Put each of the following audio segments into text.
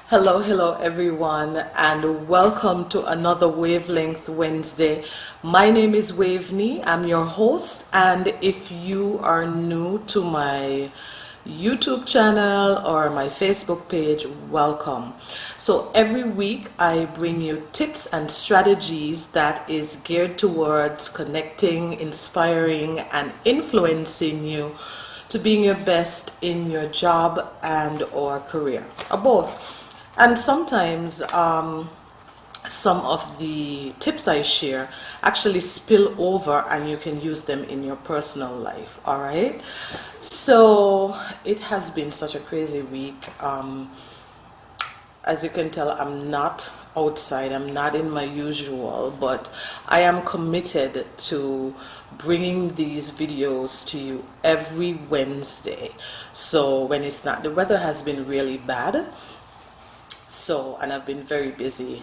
Hello everyone, and welcome to another Wavelength Wednesday. My name is Waveney, I'm your host, and if you are new to my YouTube channel or my Facebook page, welcome. So every week I bring you tips and strategies that is geared towards connecting, inspiring, and influencing you to being your best in your job and or career, or both. And sometimes some of the tips I share actually spill over and you can use them in your personal life. All right. So it has been such a crazy week. As you can tell, I'm not outside, I'm not in my usual, but I am committed to bringing these videos to you every Wednesday. So when it's not, the weather has been really bad, so, and I've been very busy,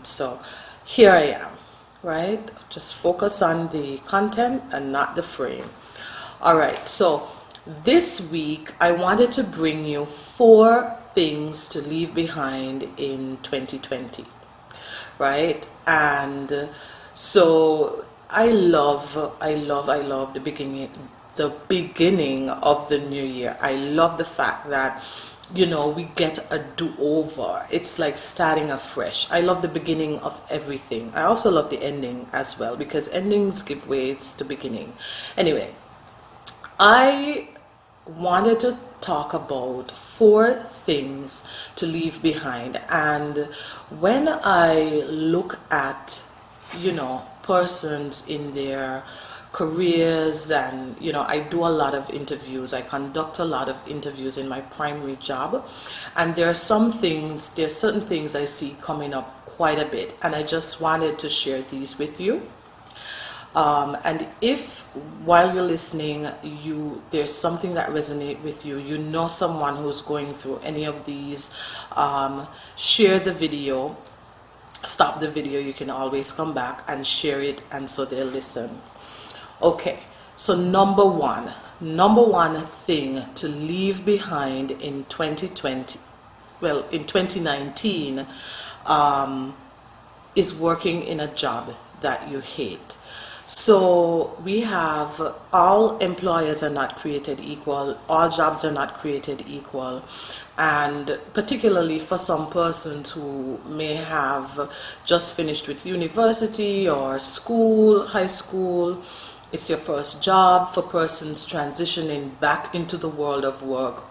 so here I am, right? Just focus on the content and not the frame. All right, so this week I wanted to bring you 4 things to leave behind in 2020, right? And so I love the beginning of the new year. I love the fact that we get a do-over. It's like starting afresh. I love the beginning of everything. I also love the ending as well, because endings give ways to beginning. Anyway, I wanted to talk about 4 things to leave behind. And when I look at persons in their careers, and I do a lot of interviews, I conduct a lot of interviews in my primary job, and there's certain things I see coming up quite a bit, and I just wanted to share these with you. And if while you're listening there's something that resonates with you, someone who's going through any of these, share the video, stop the video, you can always come back and share it, and so they'll listen. Okay, so number one thing to leave behind in 2020, well, in 2019, is working in a job that you hate. So we have, all employers are not created equal, all jobs are not created equal, and particularly for some persons who may have just finished with university or school, high school, it's your first job. For persons transitioning back into the world of work,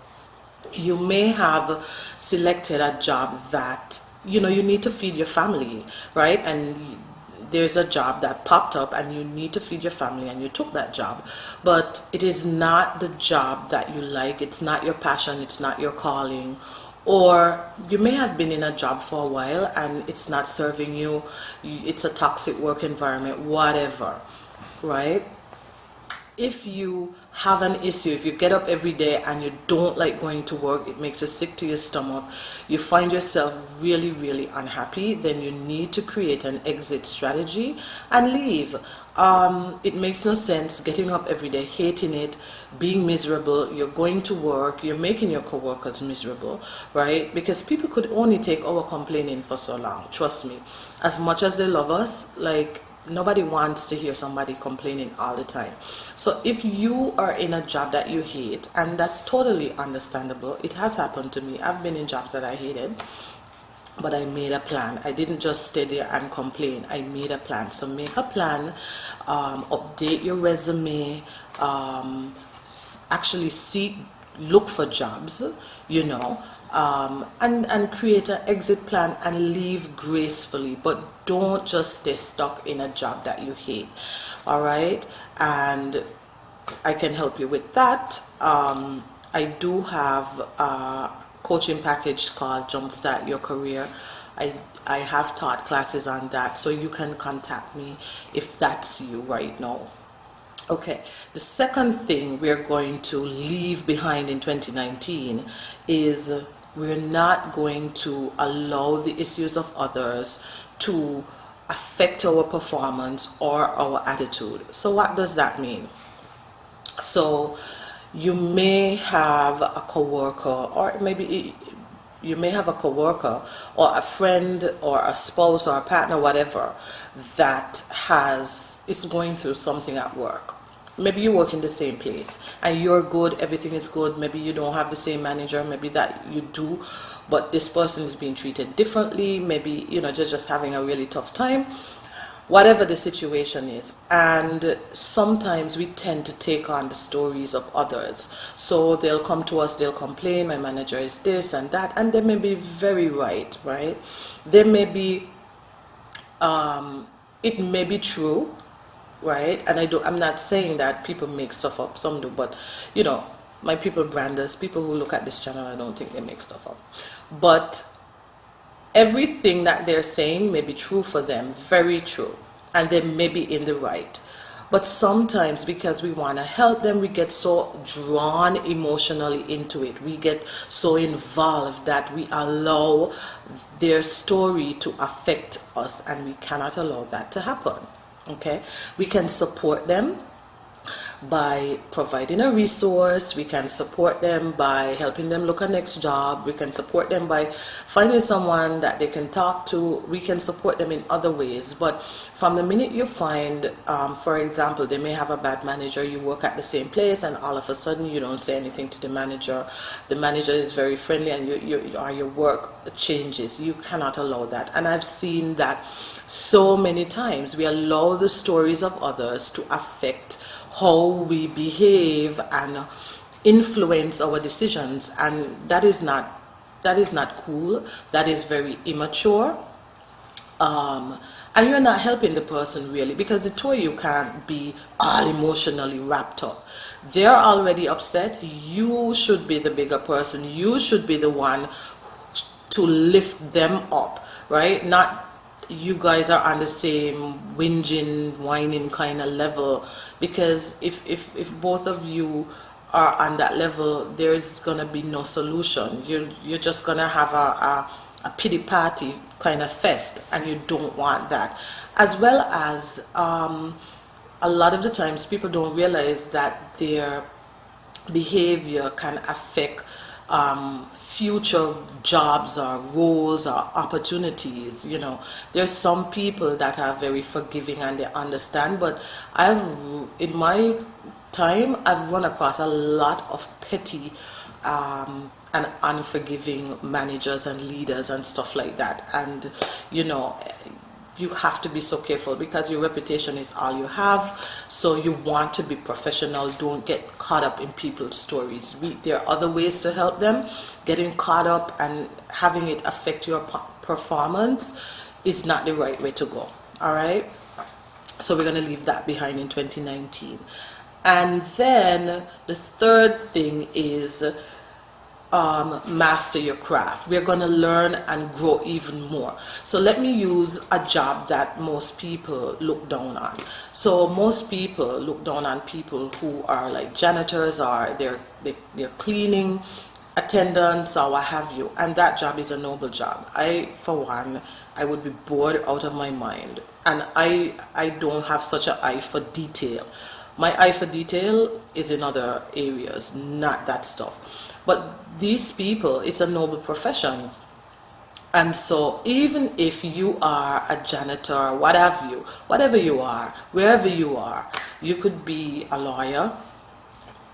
you may have selected a job that you need to feed your family, right? And there's a job that popped up and you need to feed your family, and you took that job, but it is not the job that you like, it's not your passion, it's not your calling. Or you may have been in a job for a while and it's not serving you, it's a toxic work environment, whatever, right? If you have an issue, if you get up every day and you don't like going to work, it makes you sick to your stomach, you find yourself really, really unhappy, then you need to create an exit strategy and leave. It makes no sense getting up every day, hating it, being miserable. You're going to work, you're making your coworkers miserable, right? Because people could only take our complaining for so long. Trust me, as much as they love us, like, nobody wants to hear somebody complaining all the time. So if you are in a job that you hate, and that's totally understandable, it has happened to me. I've been in jobs that I hated, but I made a plan. I didn't just stay there and complain. I made a plan. So make a plan, update your resume, actually look for jobs, and create an exit plan and leave gracefully, but don't just stay stuck in a job that you hate. All right, and I can help you with that. I do have a coaching package called Jumpstart Your Career. I have taught classes on that, so you can contact me if that's you right now. Okay, the second thing we're going to leave behind in 2019 is we're not going to allow the issues of others to affect our performance or our attitude. So what does that mean? So you may have a coworker, or maybe you may have a coworker or a friend or a spouse or a partner, whatever, that is going through something at work. Maybe you work in the same place and you're good, everything is good. Maybe you don't have the same manager, maybe that you do, but this person is being treated differently. Maybe, just having a really tough time, whatever the situation is. And sometimes we tend to take on the stories of others. So they'll come to us, they'll complain, my manager is this and that, and they may be very right? They may be, it may be true, right? And I'm not saying that people make stuff up, some do, but my people branders, people who look at this channel, I don't think they make stuff up. But everything that they're saying may be true for them, very true, and they may be in the right. But sometimes, because we want to help them, we get so drawn emotionally into it. We get so involved that we allow their story to affect us, and we cannot allow that to happen. Okay? We can support them by providing a resource. We can support them by helping them look a next job. We can support them by finding someone that they can talk to. We can support them in other ways. But from the minute you find, for example, they may have a bad manager, you work at the same place, and all of a sudden you don't say anything to the manager is very friendly, and your work changes. You cannot allow that. And I've seen that so many times. We allow the stories of others to affect how we behave and influence our decisions, and that is not cool. That is very immature, and you're not helping the person really, because the two of you can't be all emotionally wrapped up. They're already upset. You should be the bigger person. You should be the one to lift them up, right? Not you guys are on the same whinging, whining kind of level, because if both of you are on that level, there's gonna be no solution. You're just gonna have a pity party kind of fest, and you don't want that. As well as a lot of the times people don't realize that their behavior can affect future jobs or roles or opportunities. There's some people that are very forgiving and they understand, but in my time, I've run across a lot of petty and unforgiving managers and leaders and stuff like that. And you have to be so careful, because your reputation is all you have. So you want to be professional. Don't get caught up in people's stories. There are other ways to help them. Getting caught up and having it affect your performance is not the right way to go. All right? So we're going to leave that behind in 2019. And then the third thing is master your craft. We're going to learn and grow even more. So let me use a job that most people look down on. So most people look down on people who are like janitors, or they're cleaning attendants or what have you, and that job is a noble job. For one, I would be bored out of my mind, and I don't have such an eye for detail. My eye for detail is in other areas, not that stuff. But these people, it's a noble profession. And so even if you are a janitor, whatever you are, wherever you are, you could be a lawyer.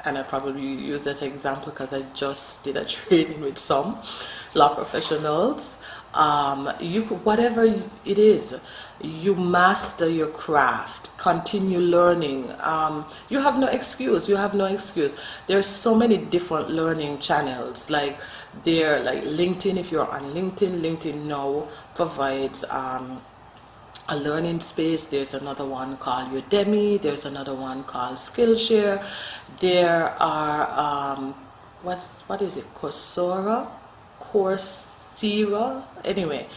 And I probably use that example because I just did a training with some law professionals. You could, whatever it is, you master your craft, continue learning. You have no excuse. There's so many different learning channels, like LinkedIn. If you're on LinkedIn now provides a learning space. There's another one called Udemy. There's another one called Skillshare. There are what is it, Coursera. Anyway,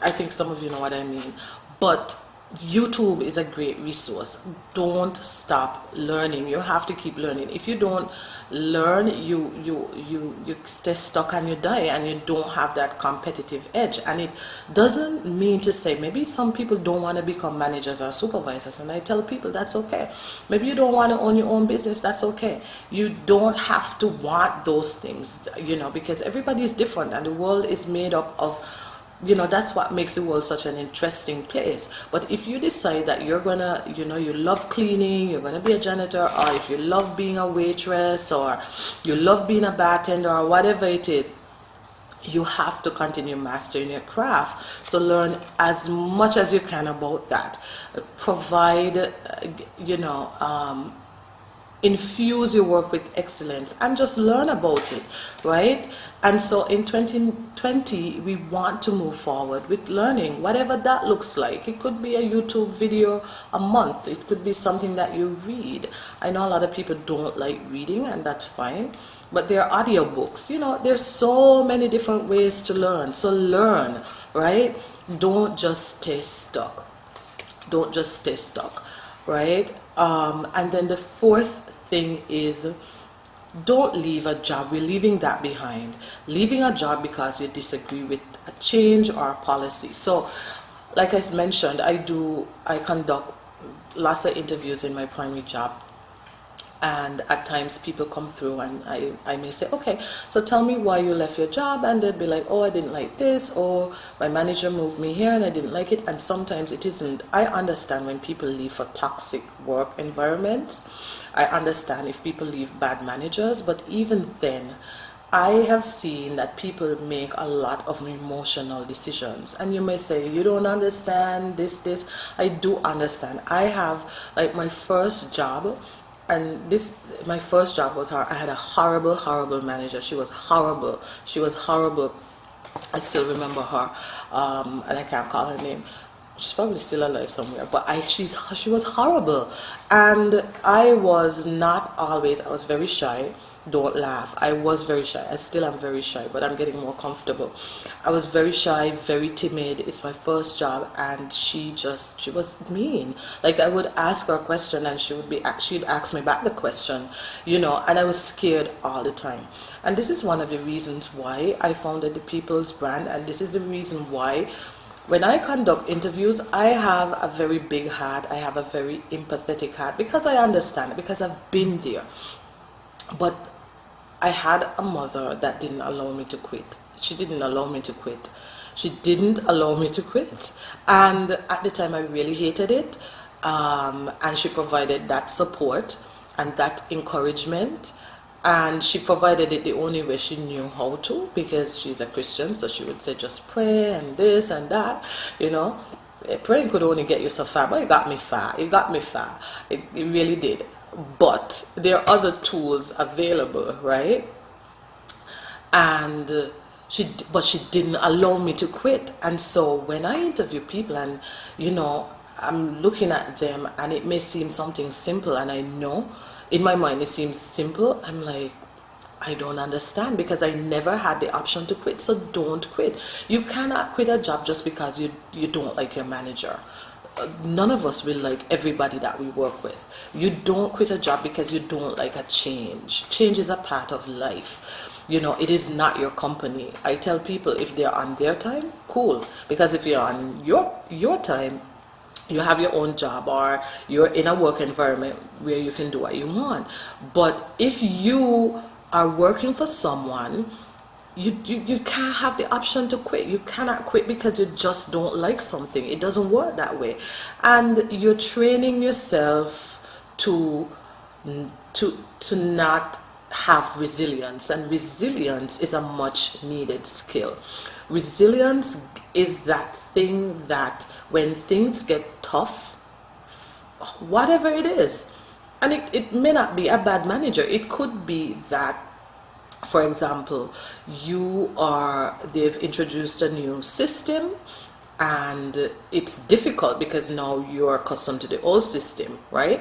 I think some of you know what I mean. But YouTube is a great resource. Don't stop learning. You have to keep learning. If you don't learn, you stay stuck and you die, and you don't have that competitive edge. And it doesn't mean to say, maybe some people don't want to become managers or supervisors, and I tell people that's okay. Maybe you don't want to own your own business, that's okay. You don't have to want those things, because everybody is different, and the world is made up of, that's what makes the world such an interesting place. But if you decide that you're gonna, you love cleaning, you're gonna be a janitor, or if you love being a waitress, or you love being a bartender, or whatever it is, you have to continue mastering your craft. So learn as much as you can about that. Provide, infuse your work with excellence, and just learn about it, right? And so in 2020, we want to move forward with learning, whatever that looks like. It could be a YouTube video a month. It could be something that you read. I know a lot of people don't like reading, and that's fine. But there are audiobooks. There's so many different ways to learn. So learn, right? Don't just stay stuck. Don't just stay stuck, right? And then the fourth thing is, don't leave a job. We're leaving that behind. Leaving a job because you disagree with a change or a policy. So, like I mentioned, I conduct lots of interviews in my primary job. And at times people come through, and I may say, okay, so tell me why you left your job. And they'd be like, oh, I didn't like this, or my manager moved me here and I didn't like it. And sometimes it isn't. I understand when people leave for toxic work environments. I understand if people leave bad managers. But even then, I have seen that people make a lot of emotional decisions. And you may say, you don't understand this. I do understand. I have, like, my first job, and my first job was hard. I had a horrible manager. She was horrible. I still remember her, and I can't call her name. She's probably still alive somewhere. But she was horrible, and I was very shy. Don't laugh. I was very shy. I still am very shy, but I'm getting more comfortable. I was very shy, very timid. It's my first job, and she was mean. Like, I would ask her a question, and she'd ask me back the question, and I was scared all the time. And this is one of the reasons why I founded the People's Brand, and this is the reason why when I conduct interviews, I have a very big heart. I have a very empathetic heart, because I understand, because I've been there. But I had a mother that didn't allow me to quit. She didn't allow me to quit. And at the time, I really hated it. And she provided that support and that encouragement. And she provided it the only way she knew how to, because she's a Christian. So she would say, just pray and this and that, Praying could only get you so far, but it got me far. It really did. But there are other tools available, right? And she didn't allow me to quit. And so when I interview people, and I'm looking at them, and it may seem something simple, and I know in my mind it seems simple, I'm like, I don't understand, because I never had the option to quit. So don't quit. You cannot quit a job just because you don't like your manager. None of us will like everybody that we work with. You don't quit a job because you don't like a change. Change is a part of life. It is not your company. I tell people, if they're on their time, cool. Because if you're on your time, you have your own job, or you're in a work environment where you can do what you want. But if you are working for someone, you can't have the option to quit. You cannot quit because you just don't like something. It doesn't work that way. And you're training yourself to not have resilience. And resilience is a much needed skill. Resilience is that thing that when things get tough, whatever it is, and it may not be a bad manager. It could be that, for example, they've introduced a new system, and it's difficult because now you're accustomed to the old system, right?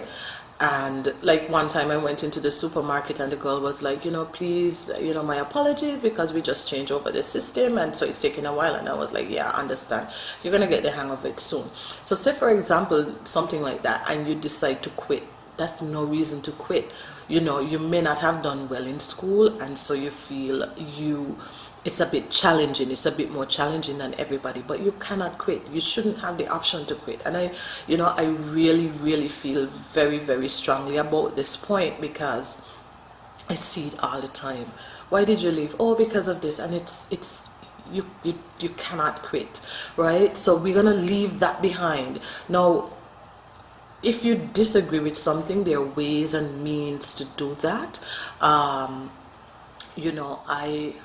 And like one time I went into the supermarket and the girl was like, please, my apologies because we just changed over the system and so it's taking a while. And I was like, yeah, I understand. You're going to get the hang of it soon. So say for example, something like that, and you decide to quit. That's no reason to quit. You may not have done well in school, and so you feel it's a bit challenging, it's a bit more challenging than everybody, but you cannot quit. You shouldn't have the option to quit. And I really, really feel very, very strongly about this point because I see it all the time. Why did you leave? Oh, because of this. And it's you cannot quit, right? So we're gonna leave that behind. Now, if you disagree with something, there are ways and means to do that. I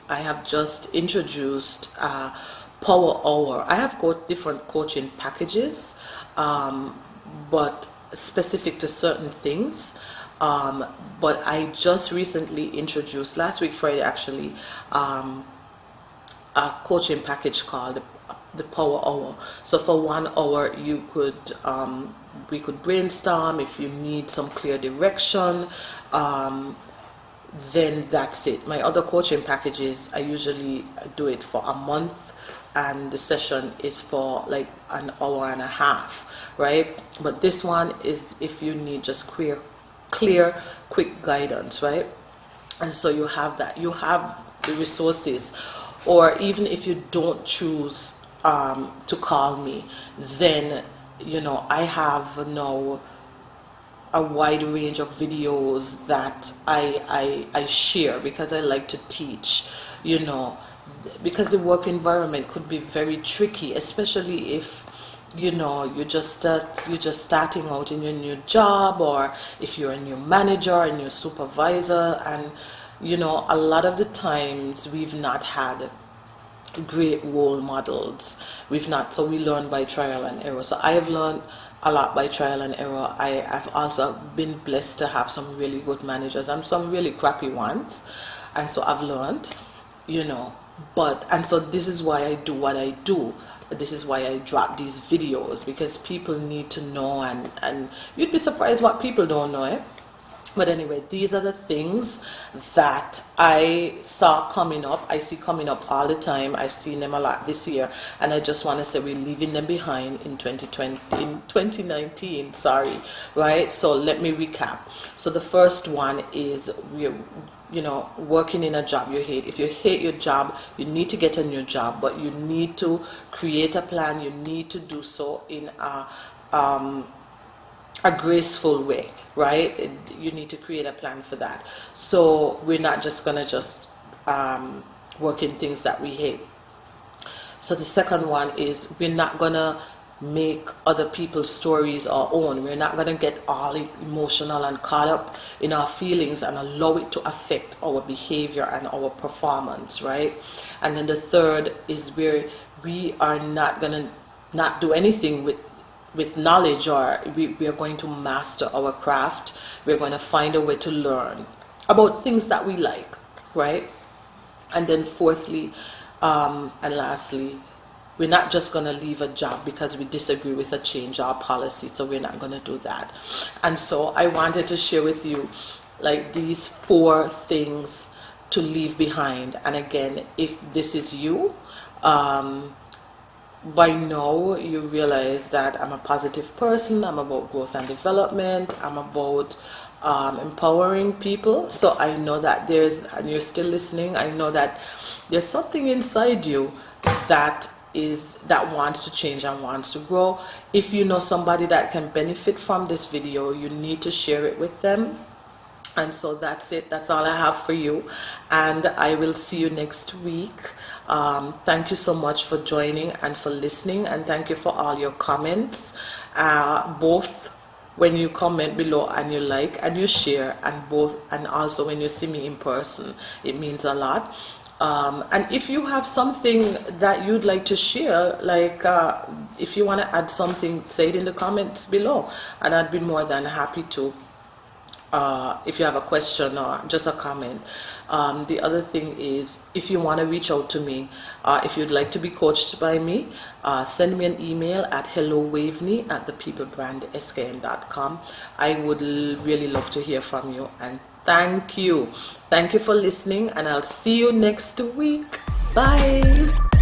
have just introduced Power Hour. I have got different coaching packages, but specific to certain things. But I just recently introduced, last week Friday actually, a coaching package called the Power Hour. So for 1 hour we could brainstorm. If you need some clear direction, then that's it. My other coaching packages, I usually do it for a month, and the session is for like an hour and a half, right? But this one is if you need just clear, quick guidance, right? And so you have that. You have the resources, or even if you don't choose to call me, then I have now a wide range of videos that I share because I like to teach, because the work environment could be very tricky, especially if you're just starting out in your new job, or if you're a new manager, a new supervisor, and a lot of the times we've not had great role models. So we learn by trial and error. So I have learned a lot by trial and error. I've also been blessed to have some really good managers and some really crappy ones, and so I've learned, and so this is why I do what I do. This is why I drop these videos, because people need to know, and you'd be surprised what people don't know, eh? But anyway, these are the things that I see coming up all the time. I've seen them a lot this year, and I just want to say we're leaving them behind in 2019, sorry, right? So let me recap. So the first one is we're working in a job you hate. If you hate your job, you need to get a new job, but you need to create a plan. You need to do so in a graceful way, right? You need to create a plan for that. So we're not just gonna work in things that we hate. So the second one is we're not gonna make other people's stories our own. We're not gonna get all emotional and caught up in our feelings and allow it to affect our behavior and our performance, right? And then the third is where we are not gonna not do anything with knowledge, or we are going to master our craft. We're going to find a way to learn about things that we like, right? And then fourthly and lastly, we're not just going to leave a job because we disagree with a change or policy. So we're not going to do that. And so I wanted to share with you like these 4 things to leave behind. And again, if this is you, by now you realize that I'm a positive person. I'm about growth and development. I'm about empowering people. So I know that and you're still listening, I know that there's something inside you that wants to change and wants to grow. If you know somebody that can benefit from this video, you need to share it with them. And so that's it. That's all I have for you. And I will see you next week. Thank you so much for joining and for listening. And thank you for all your comments. Both when you comment below and you like and you share, and also when you see me in person. It means a lot. And if you have something that you'd like to share, like if you want to add something, say it in the comments below. And I'd be more than happy to if you have a question or just a comment. The other thing is, if you want to reach out to me, if you'd like to be coached by me, send me an email at hellowaveney@thepeoplebrandskn.com. I would really love to hear from you, and thank you for listening, and I'll see you next week. Bye.